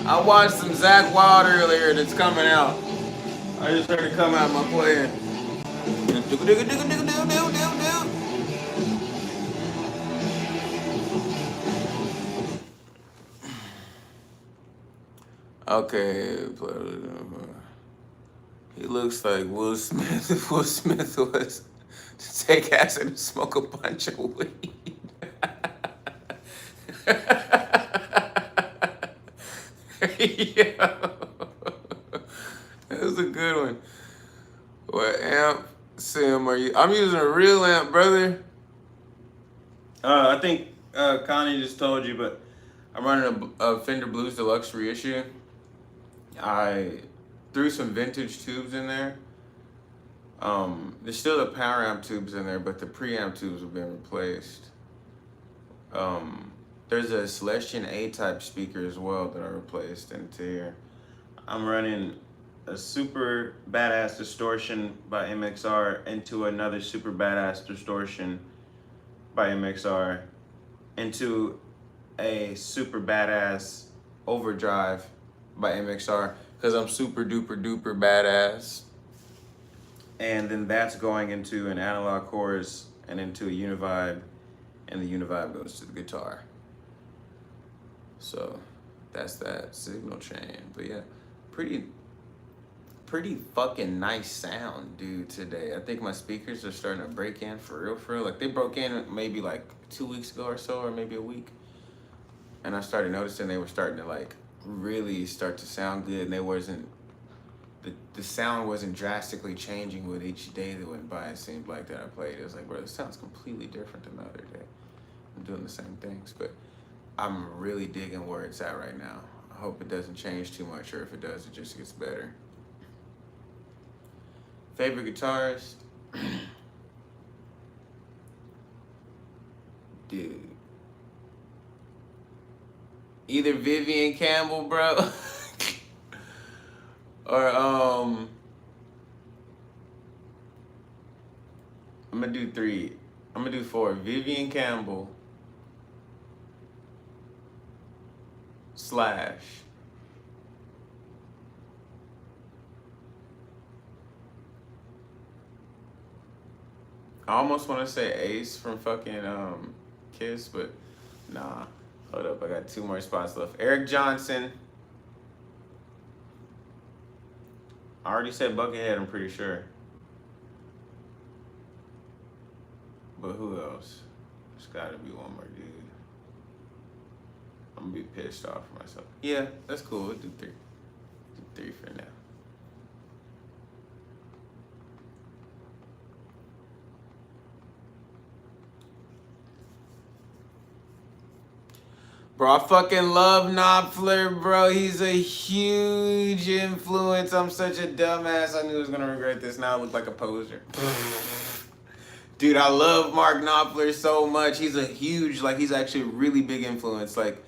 I watched some Zach Wild earlier that's coming out. I just heard it come out of my playing. Okay, he looks like Will Smith if Will Smith was to take acid and smoke a bunch of weed. Yeah. That was a good one. What amp sim are you? I'm using a real amp, brother. I think Connie just told you, but I'm running a Fender Blues Deluxe reissue. I threw some vintage tubes in there. There's still the power amp tubes in there, but the preamp tubes have been replaced. There's a Celestion A-type speaker as well that I replaced into here. I'm running a super badass distortion by MXR into another super badass distortion by MXR into a super badass Overdrive by MXR because I'm super duper duper badass. and then that's going into an analog chorus and into a univibe, and the univibe goes to the guitar. So that's that signal chain. But yeah, pretty fucking nice sound, dude, today. I think my speakers are starting to break in for real. Like they broke in maybe like 2 weeks ago or so, or maybe a week. And I started noticing they were starting to like really start to sound good, and they wasn't the sound wasn't drastically changing with each day that went by. It seemed like that I played. It was like, bro, this sounds completely different than the other day. I'm doing the same things, but I'm really digging where it's at right now. I hope it doesn't change too much, or if it does, it just gets better. Favorite guitarist? Dude. Either Vivian Campbell, bro, or I'm gonna do 3. I'm gonna do 4. Vivian Campbell / I almost want to say Ace from fucking Kiss, but nah. Hold up, I got 2 more spots left. Eric Johnson. I already said Buckethead, I'm pretty sure. But who else? There's gotta be one more dude. I'm gonna be pissed off for myself. Yeah, that's cool. We'll do 3. Do 3 for now. Bro, I fucking love Knopfler, bro. He's a huge influence. I'm such a dumbass. I knew I was gonna regret this. Now I look like a poser. Dude, I love Mark Knopfler so much. He's a huge, like, he's actually a really big influence. Like,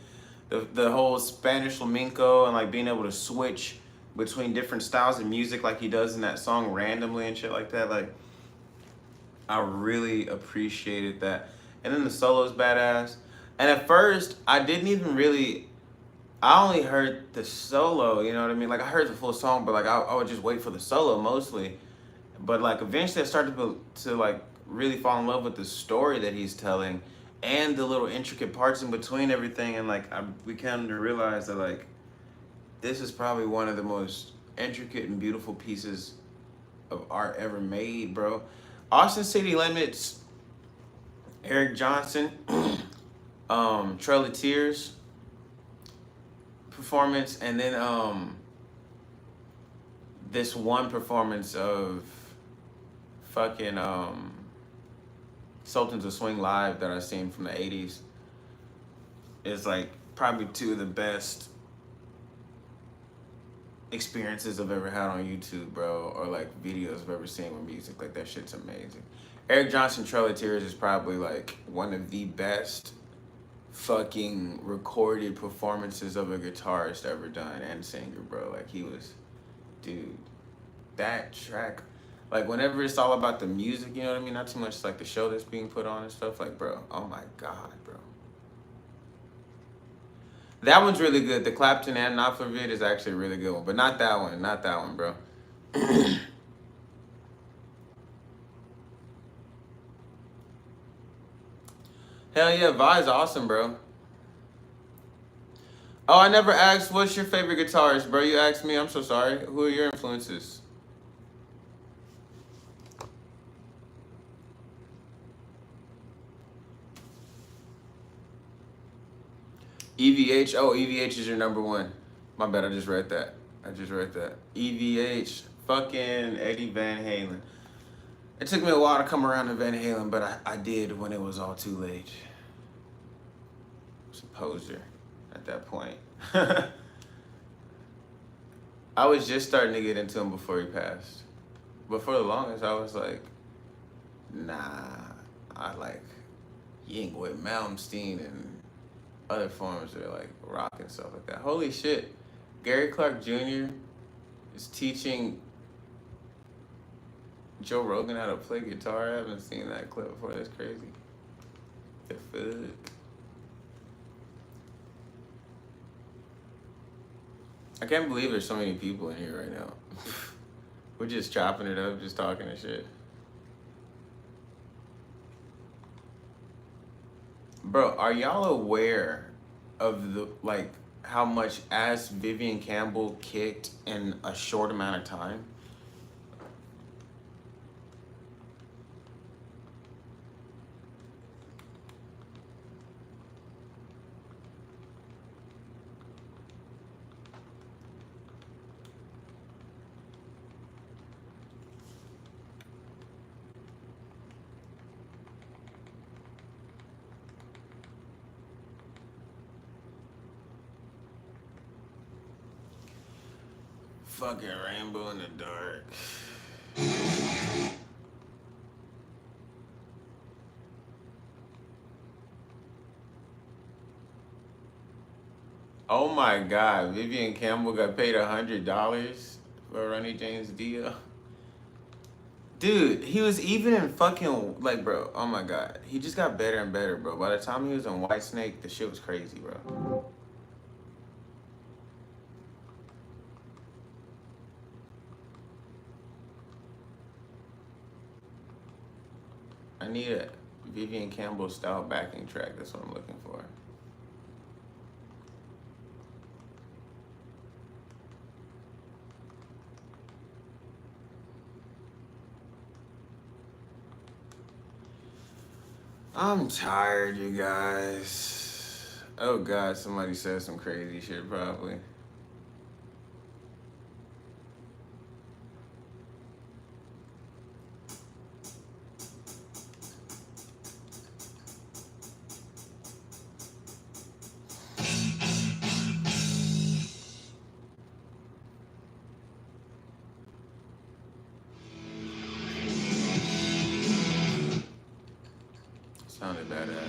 the whole Spanish flamenco and, like, being able to switch between different styles of music like he does in that song randomly and shit like that. Like, I really appreciated that. And then the solo's badass. And at first, I didn't even really, I only heard the solo, you know what I mean? Like, I heard the full song, but, like, I would just wait for the solo mostly. But, like, eventually I started to like, really fall in love with the story that he's telling and the little intricate parts in between everything. And, like, we came to realize that, like, this is probably one of the most intricate and beautiful pieces of art ever made, bro. Austin City Limits, Eric Johnson, Trail of Tears performance, and then this one performance of fucking Sultans of Swing Live that I've seen from the 80s is like probably 2 of the best experiences I've ever had on YouTube, bro, or like videos I've ever seen with music. Like, that shit's amazing. Eric Johnson, Trail of Tears is probably like one of the best fucking recorded performances of a guitarist ever done, and singer, bro. Like, he was, dude, that track, like, whenever it's all about the music, you know what I mean? Not too much like the show that's being put on and stuff, like, bro, oh my God, bro. That one's really good. The Clapton and Knopfler vid is actually a really good one, but not that one, bro. Hell yeah, Vi's awesome, bro. Oh, I never asked, what's your favorite guitarist, bro? You asked me, I'm so sorry. Who are your influences? EVH, oh, EVH is your number one. My bad, I just read that. EVH, fucking Eddie Van Halen. It took me a while to come around to Van Halen, but I did when it was all too late. I was a poser at that point. I was just starting to get into him before he passed. But for the longest, I was like, nah, I like Yingwie Malmsteen and other forms that are like rock and stuff like that. Holy shit. Gary Clark Jr. is teaching Joe Rogan how to play guitar. I haven't seen that clip before. That's crazy. The fuck? I can't believe there's so many people in here right now. We're just chopping it up, just talking and shit. Bro, are y'all aware of the, like, how much ass Vivian Campbell kicked in a short amount of time? Fucking rainbow in the dark. Oh my God, Vivian Campbell got paid $100 for a Ronnie James deal. Dude, he was even in fucking, like, bro, oh my God. He just got better and better, bro. By the time he was in Whitesnake, the shit was crazy, bro. I need a Vivian Campbell style backing track. That's what I'm looking for. I'm tired, you guys. Oh God, somebody said some crazy shit probably. Sounded badass.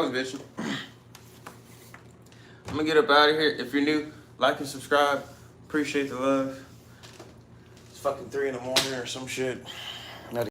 was bitching. I'm gonna get up out of here. If you're new, like and subscribe. Appreciate the love. It's fucking 3 in the morning or some shit.